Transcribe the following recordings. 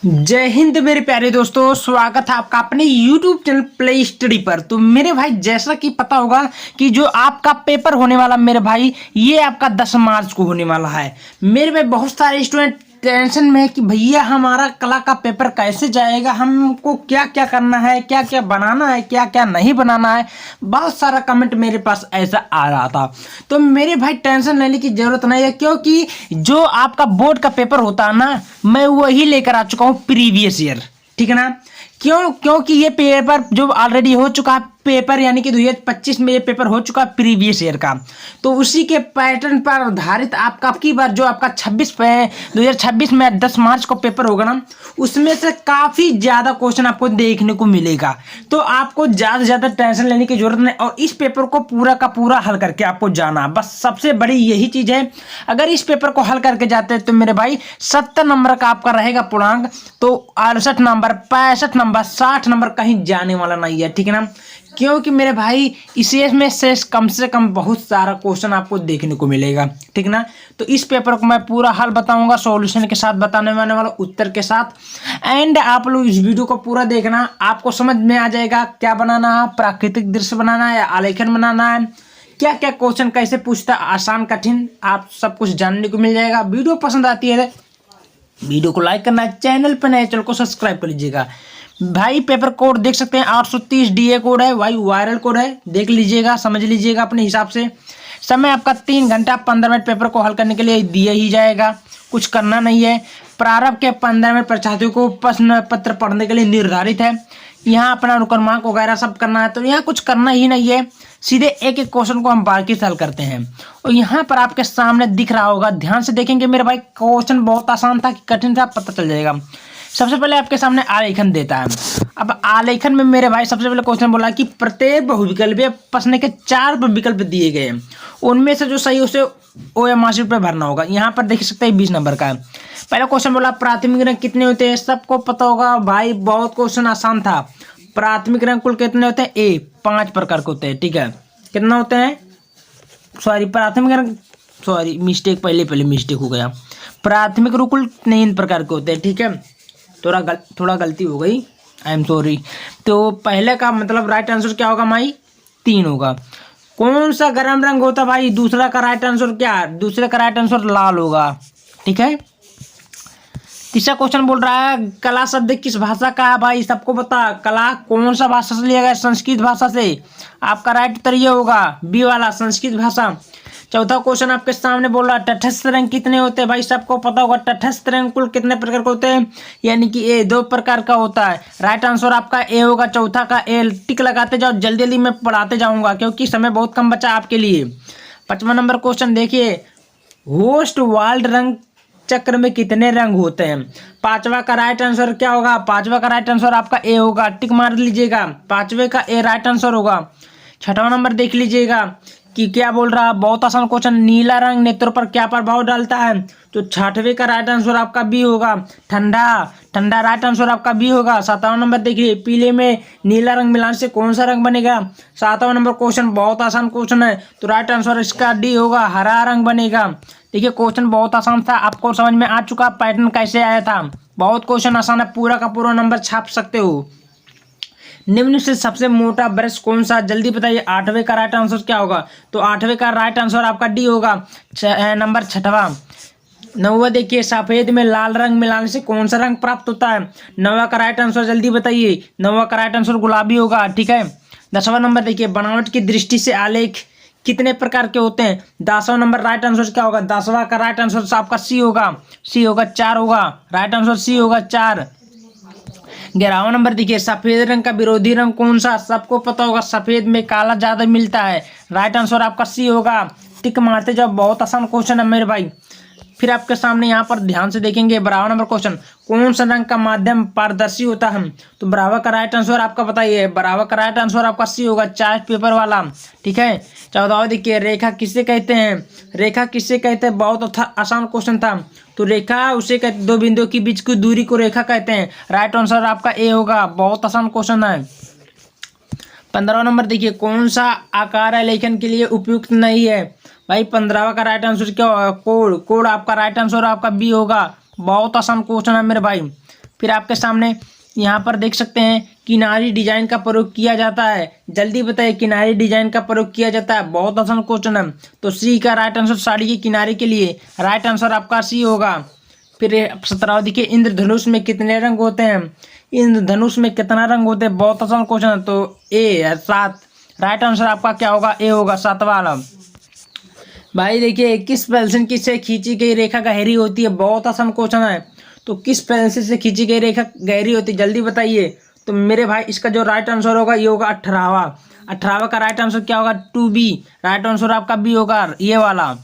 जय हिंद मेरे प्यारे दोस्तों, स्वागत है आपका अपने YouTube चैनल प्ले स्टडी पर। तो मेरे भाई, जैसा कि पता होगा कि जो आपका पेपर होने वाला मेरे भाई, ये आपका 10 मार्च को होने वाला है। मेरे भाई बहुत सारे स्टूडेंट टेंशन में है कि भैया हमारा कला का पेपर कैसे जाएगा, हमको क्या क्या करना है, क्या क्या बनाना है, क्या क्या नहीं बनाना है। बहुत सारा कमेंट मेरे पास ऐसा आ रहा था। तो मेरे भाई टेंशन लेने की जरूरत नहीं है, क्योंकि जो आपका बोर्ड का पेपर होता है ना, मैं वही लेकर आ चुका हूँ प्रीवियस ईयर। ठीक है ना। क्योंकि ये पेपर जो ऑलरेडी हो चुका है पेपर, यानी कि 2025 में ये पेपर हो चुका है प्रीवियस ईयर का, तो उसी के पैटर्न पर आधारित आपका की बार जो आपका 2026 में 10 मार्च को पेपर होगा ना, उसमें से काफी ज्यादा क्वेश्चन आपको देखने को मिलेगा। तो आपको ज्यादा से ज्यादा टेंशन लेने की जरूरत नहीं, और इस पेपर को पूरा का पूरा हल करके आपको जाना, बस सबसे बड़ी यही चीज है। अगर इस पेपर को हल करके जाते हैं तो मेरे भाई 70 नंबर का आपका रहेगा पूर्णांक, तो 68 नंबर, 65 नंबर, 60 नंबर कहीं जाने वाला नहीं है। ठीक है ना। क्योंकि मेरे भाई इसी में से कम बहुत सारा क्वेश्चन आपको देखने को मिलेगा। ठीक ना। तो इस पेपर को मैं पूरा हल बताऊंगा, सॉल्यूशन के साथ बताने वाला उत्तर के साथ। एंड आप लोग इस वीडियो को पूरा देखना, आपको समझ में आ जाएगा क्या बनाना है, प्राकृतिक दृश्य बनाना है या आलेखन बनाना है, क्या क्या क्वेश्चन कैसे पूछता है, आसान कठिन, आप सब कुछ जानने को मिल जाएगा। वीडियो पसंद आती है वीडियो को लाइक करना, चैनल पर नए चैनल को सब्सक्राइब कर लीजिएगा। भाई पेपर कोड देख सकते हैं, 830 डीए कोड है भाई, वायरल कोड है, देख लीजिएगा, समझ लीजिएगा अपने हिसाब से। समय आपका 3 घंटा 15 मिनट पेपर को हल करने के लिए दिया ही जाएगा, कुछ करना नहीं है। प्रारंभ के 15 मिनट परीक्षार्थियों को प्रश्न पत्र पढ़ने के लिए निर्धारित है। यहाँ अपना अनुक्रमांक वगैरह सब करना है, तो यहाँ कुछ करना ही नहीं है, सीधे एक एक क्वेश्चन को हम बारीकी से हल करते हैं। और यहाँ पर आपके सामने दिख रहा होगा, ध्यान से देखेंगे मेरे भाई, क्वेश्चन बहुत आसान था कि कठिन था पता चल जाएगा। सबसे पहले आपके सामने आलेखन देता है। अब आलेखन में मेरे भाई सबसे पहले क्वेश्चन बोला कि प्रत्येक बहुविकल्पीय प्रश्न के 4 विकल्प दिए गए हैं, उनमें से जो सही उसे OMR पे भरना होगा। यहाँ पर देख सकते हैं 20 नंबर का है। पहला क्वेश्चन बोला प्राथमिक रंग कितने होते हैं, सबको पता होगा भाई, बहुत क्वेश्चन आसान था। प्राथमिक रंग कुल कितने होते हैं, 5 प्रकार के होते हैं। ठीक है, कितना होते हैं, सॉरी प्राथमिक रंग, सॉरी मिस्टेक, पहले मिस्टेक हो गया। प्राथमिक रंग कुल 3 प्रकार के होते हैं। ठीक है, थोड़ा गलती हो गई, आई एम सॉरी। तो पहले का मतलब राइट आंसर क्या होगा भाई, 3 होगा। कौन सा गर्म रंग होता भाई, दूसरा का राइट आंसर क्या, दूसरे का राइट आंसर लाल होगा। ठीक है। तीसरा क्वेश्चन बोल रहा है कला शब्द किस भाषा का है भाई, सबको पता, कला कौन सा भाषा से लिया गया, संस्कृत भाषा से। आपका राइट उत्तर ये होगा, बी वाला, संस्कृत भाषा। चौथा क्वेश्चन आपके सामने बोल रहा है तटस्थ रंग कितने होते हैं भाई, सबको पता होगा तटस्थ रंग कुल कितने प्रकार के होते हैं, यानी कि 2 प्रकार का होता है। राइट आंसर आपका ए होगा, चौथा का ए। टिक लगाते जाओ, जल्दी जल्दी मैं पढ़ाते जाऊंगा क्योंकि समय बहुत कम बचा आपके लिए। 5वां नंबर क्वेश्चन देखिए, होस्ट वाल्ड रंग चक्र में कितने रंग होते हैं। 5वां का राइट आंसर क्या होगा, 5वां का राइट आंसर आपका ए होगा, टिक मार लीजिएगा, 5वें का ए राइट आंसर होगा। 6वां नंबर देख लीजिएगा कि क्या बोल रहा है, बहुत आसान क्वेश्चन, नीला रंग नेत्रों पर क्या प्रभाव डालता है, तो 6वें का राइट आंसर आपका बी होगा, ठंडा। ठंडा राइट आंसर आपका बी होगा। 7वां नंबर देखिए, पीले में नीला रंग मिलाने से कौन सा रंग बनेगा। 7वां नंबर क्वेश्चन बहुत आसान क्वेश्चन है, तो राइट आंसर इसका डी होगा, हरा रंग बनेगा। देखिए क्वेश्चन बहुत आसान था, आपको समझ में आ चुका पैटर्न कैसे आया था। बहुत क्वेश्चन आसान है, पूरा का पूरा नंबर छाप सकते हो। निम्न से सबसे मोटा ब्रश कौन सा, जल्दी बताइए। 8वें का राइट आंसर क्या होगा, तो 8वें का राइट आंसर आपका डी होगा, नंबर 6वां। 9वां देखिए, सफेद में लाल रंग मिलाने से कौन सा रंग प्राप्त होता है। 9वां का राइट आंसर जल्दी बताइए। 9वां का राइट आंसर गुलाबी होगा। ठीक है। 10वां नंबर देखिए, बनावट की दृष्टि से आलेख कितने प्रकार के होते हैं। 10वां नंबर राइट आंसर क्या होगा, 10वां का राइट आंसर आपका सी होगा, 4 होगा, राइट आंसर सी होगा, 4। 11वां नंबर देखिए, सफेद रंग का विरोधी रंग कौन सा, सबको पता होगा, सफेद में काला ज्यादा मिलता है, राइट आंसर आपका सी होगा। टिक मारते जाओ, बहुत आसान क्वेश्चन है मेरे भाई। फिर आपके सामने यहाँ पर ध्यान से देखेंगे, बराबर नंबर क्वेश्चन, कौन सा रंग का माध्यम पारदर्शी होता है, तो बराबर का राइट आंसर आपका बताइए। बराबर का राइट आंसर आपका सी होगा, चार्ट पेपर वाला। ठीक है। 14वां देखिए, रेखा किसे कहते हैं, रेखा किसे कहते हैं, बहुत आसान क्वेश्चन था, तो रेखा उसे कहते, 2 बिंदुओं के बीच की दूरी को रेखा कहते हैं, राइट आंसर आपका ए होगा, बहुत आसान क्वेश्चन है। 15वां नंबर देखिए, कौन सा आकार आलेखन के लिए उपयुक्त नहीं है भाई। 15वां का राइट आंसर क्या होगा, कोड। कोड आपका राइट आंसर आपका बी होगा, बहुत आसान क्वेश्चन है मेरे भाई। फिर आपके सामने यहाँ पर देख सकते हैं किनारी डिजाइन का प्रयोग किया जाता है। जल्दी बताइए किनारी डिजाइन का प्रयोग किया जाता है। बहुत आसान क्वेश्चन है। तो सी का राइट आंसर साड़ी के किनारे के लिए राइट आंसर आपका सी होगा। फिर 17 देखिए इंद्रधनुष में कितने रंग होते हैं? इंद्रधनुष में कितना रंग होते हैं? बहुत आसान क्वेश्चन है। तो ए 7 राइट आंसर आपका क्या होगा? ए होगा 7वां वाला। भाई देखिए किस पेंसिल से खींची गई रेखा गहरी होती है? बहुत आसान क्वेश्चन है। तो किस पेंसिल से खींची गई रेखा गहरी होती है? जल्दी बताइए। तो मेरे भाई इसका जो राइट आंसर होगा ये होगा 18वां। 18वां का राइट आंसर क्या होगा? 2B। राइट आंसर आपका बी होगा ये वाला।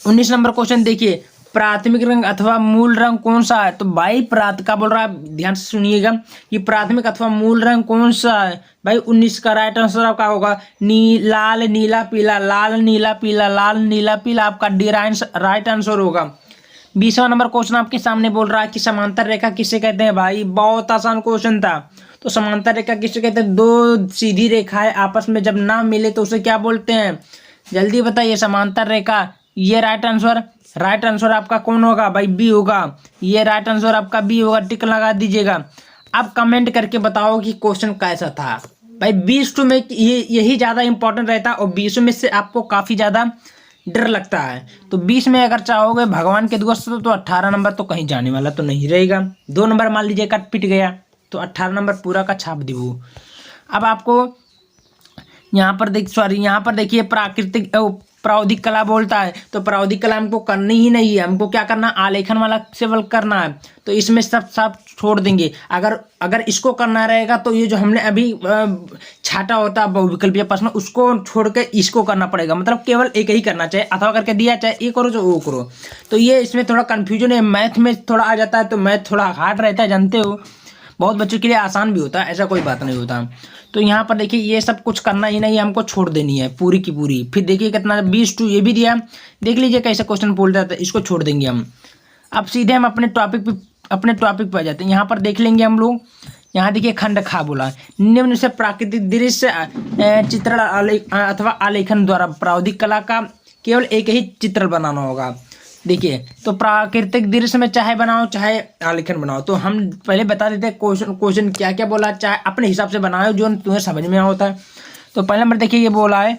19 नंबर क्वेश्चन देखिए, प्राथमिक रंग अथवा मूल रंग कौन सा है? तो भाई क्या बोल रहा है, ध्यान से सुनिएगा कि प्राथमिक अथवा मूल रंग कौन सा है। भाई 19 का राइट आंसर आपका होगा लाल नीला पीला। लाल नीला पीला, लाल नीला पीला आपका डी राइट आंसर होगा। 20वां नंबर क्वेश्चन आपके सामने बोल रहा है कि समांतर रेखा किसे कहते हैं? भाई बहुत आसान क्वेश्चन था। तो समांतर रेखा किसे कहते हैं? दो सीधी रेखाएं आपस में जब ना मिले तो उसे क्या बोलते हैं? जल्दी बताइए। समांतर रेखा, ये राइट आंसर आपका कौन होगा? भाई बी होगा। ये राइट आंसर आपका बी होगा। टिक लगा दीजिएगा। अब कमेंट करके बताओ कि क्वेश्चन कैसा था। भाई 20 में यही ज़्यादा इंपॉर्टेंट रहता है और 20 में से आपको काफ़ी ज़्यादा डर लगता है। तो 20 में अगर चाहोगे भगवान के दुआ से तो 18 नंबर तो कहीं जाने वाला तो नहीं रहेगा। 2 नंबर मान लीजिए कट पिट गया तो 18 नंबर पूरा का छाप दो। अब आपको यहाँ पर देखिए प्रावधिक कला बोलता है। तो प्रावधिक कला हमको करनी ही नहीं है। हमको क्या करना? आलेखन वाला सेवल करना है। तो इसमें सब छोड़ देंगे। अगर इसको करना रहेगा तो ये जो हमने अभी छाटा होता है बहुविकल्पीय प्रश्न उसको छोड़ के इसको करना पड़ेगा। मतलब केवल एक ही करना चाहिए। अथवा करके दिया चाहे ये करो चाहे वो करो। तो ये इसमें थोड़ा कन्फ्यूजन है। मैथ में थोड़ा आ जाता है तो मैथ थोड़ा हार्ड रहता है, जानते हो। बहुत बच्चों के लिए आसान भी होता है, ऐसा कोई बात नहीं होता। तो यहाँ पर देखिए ये सब कुछ करना ही नहीं, हमको छोड़ देनी है पूरी की पूरी। फिर देखिए कितना 20 ये भी दिया। देख लीजिए कैसे क्वेश्चन बोल जाता है। इसको छोड़ देंगे हम। अब सीधे हम अपने टॉपिक पे आ जाते हैं। यहाँ पर देख लेंगे हम लोग। यहाँ देखिए खंड खा बोला, निम्न से प्राकृतिक दृश्य चित्रण अथवा आलेखन द्वारा प्रावधिक कला का केवल एक ही चित्र बनाना होगा। देखिए तो प्राकृतिक दृश्य में चाहे बनाओ चाहे आलेखन बनाओ। तो हम पहले बता देते हैं क्वेश्चन क्या क्या बोला। चाहे अपने हिसाब से बनाओ जो तुम्हें समझ में होता है। तो पहले नंबर देखिए ये बोला है,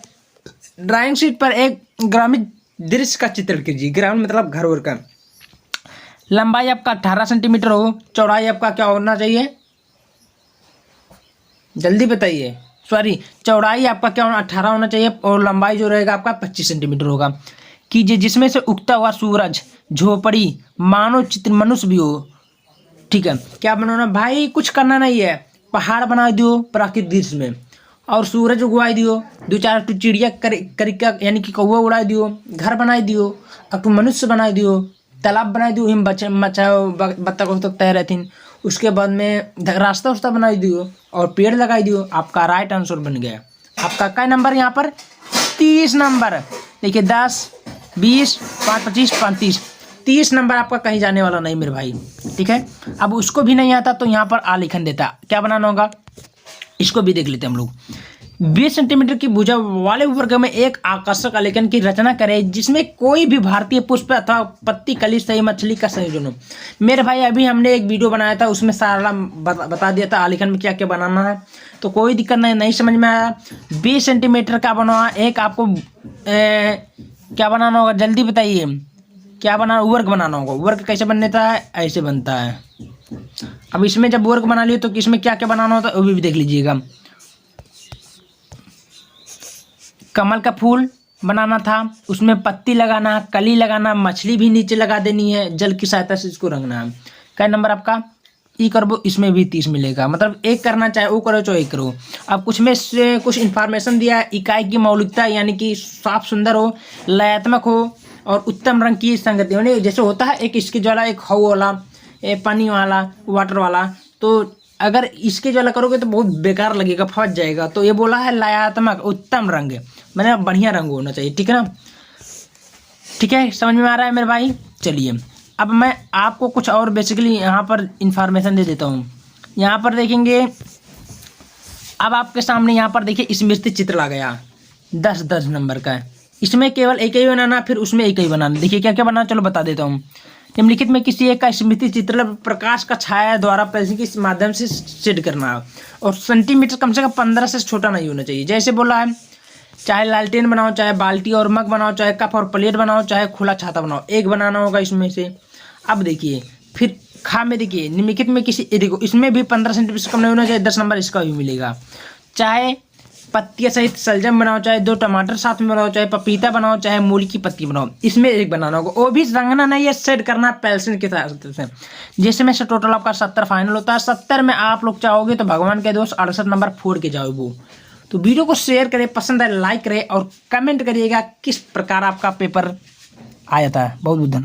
ड्राइंग शीट पर एक ग्रामीण दृश्य का चित्रण कीजिए। ग्रामीण मतलब घर वर का। लंबाई आपका 18 सेंटीमीटर हो। चौड़ाई आपका क्या होना चाहिए? जल्दी बताइए। चौड़ाई आपका क्या होना? 18 होना चाहिए और लंबाई जो रहेगा आपका 25 सेंटीमीटर होगा। कीजिए जिसमें से उगता हुआ सूरज, झोपड़ी, मानव चित्र, मनुष्य भी हो। ठीक है, क्या बनाना भाई? कुछ करना नहीं है। पहाड़ बना दियो प्राकृतिक दृश्य में और सूरज उगवाई दियो। 2-4 चिड़िया करिका यानी कि कौवा उड़ा दियो। घर बनाई दियो। अब मनुष्य बनाई दियो। तालाब बनाई दियो। हिम बच्चा तैर रहती। उसके बाद में रास्ता बनाई दियो और पेड़ लगाई दियो। आपका राइट आंसर बन गया। आपका क्या नंबर यहाँ पर? 30 नंबर। देखिए 10, 20, 5, 25, 35, 30 नंबर आपका कहीं जाने वाला नहीं मेरे भाई। ठीक है, अब उसको भी नहीं आता तो यहाँ पर आलेखन देता। क्या बनाना होगा? इसको भी देख लेते हैं हम लोग। 20 सेंटीमीटर की भुजा वाले वर्ग में एक आकर्षक आलेखन की रचना करें जिसमें कोई भी भारतीय पुष्प अथवा पत्ती, कली, सही मछली का संयोजन हो। मेरे भाई अभी हमने एक वीडियो बनाया था उसमें सारा बता दिया था आलेखन में क्या क्या बनाना है। तो कोई दिक्कत नहीं समझ में आया। 20 सेंटीमीटर का बना एक आपको क्या बनाना होगा? जल्दी बताइए। क्या बनाना? वर्ग बनाना होगा। वर्ग कैसे बनता है? ऐसे बनता है। अब इसमें जब वर्ग बना लिए तो इसमें क्या क्या बनाना होता है वो भी देख लीजिएगा। कमल का फूल बनाना था, उसमें पत्ती लगाना, कली लगाना, मछली भी नीचे लगा देनी है, जल की सहायता से इसको रंगना है। क्या नंबर आपका? ई करबो, इसमें भी 30 मिलेगा। मतलब एक करना चाहे वो करो चाहे एक करो। अब कुछ में से कुछ इन्फॉर्मेशन दिया है। इकाई की मौलिकता यानी कि साफ सुंदर हो, लयात्मक हो और उत्तम रंग की संगति यानी जैसे होता है एक इसके ज्वाला, एक हवा वाला, पानी वाला, वाटर वाला। तो अगर इसके ज्वाला करोगे तो बहुत बेकार लगेगा, फंस जाएगा। तो ये बोला है लयात्मक, उत्तम रंग, मैंने बढ़िया रंग होना चाहिए। ठीक है ना? ठीक है, समझ में आ रहा है मेरे भाई? चलिए अब मैं आपको कुछ और बेसिकली यहाँ पर इंफॉर्मेशन दे देता हूँ। यहाँ पर देखेंगे, अब आपके सामने यहाँ पर देखिए स्मृति चित्र आ गया 10 नंबर का है। इसमें केवल एक ही बनाना, फिर उसमें एक ही बनाना। देखिए क्या क्या बनाना, चलो बता देता हूँ। निम्नलिखित में किसी एक का स्मृति चित्र प्रकाश का छाया द्वारा पेंसिल के माध्यम से सेट करना है और सेंटीमीटर कम से कम 15 से छोटा नहीं होना चाहिए। जैसे बोला है, चाहे लालटेन बनाओ, चाहे बाल्टी और मग बनाओ, चाहे कप और प्लेट बनाओ, चाहे खुला छाता बनाओ, एक बनाना होगा इसमें से। अब देखिए फिर खा में देखिए निम्नलिखित में किसी देखो इसमें भी 15 सेंटीमीटर से कम नहीं होना चाहिए, 10 नंबर इसका भी मिलेगा। चाहे पत्तियां सहित शलजम बनाओ, चाहे 2 टमाटर साथ में बनाओ, चाहे पपीता बनाओ, चाहे मूली की पत्ती बनाओ, इसमें एक बनाना होगा। वो भी रंगना नहीं है, सेट करना है पेंसिल के साथ से। जैसे में से टोटल आपका 70 फाइनल होता है। 70 में आप लोग चाहोगे तो भगवान के दोस्त 68 नंबर फोड़ के जाओ वो। तो वीडियो को शेयर करें, पसंद आए लाइक करें और कमेंट करिएगा किस प्रकार आपका पेपर आया था। बहुत बहुत धन्यवाद।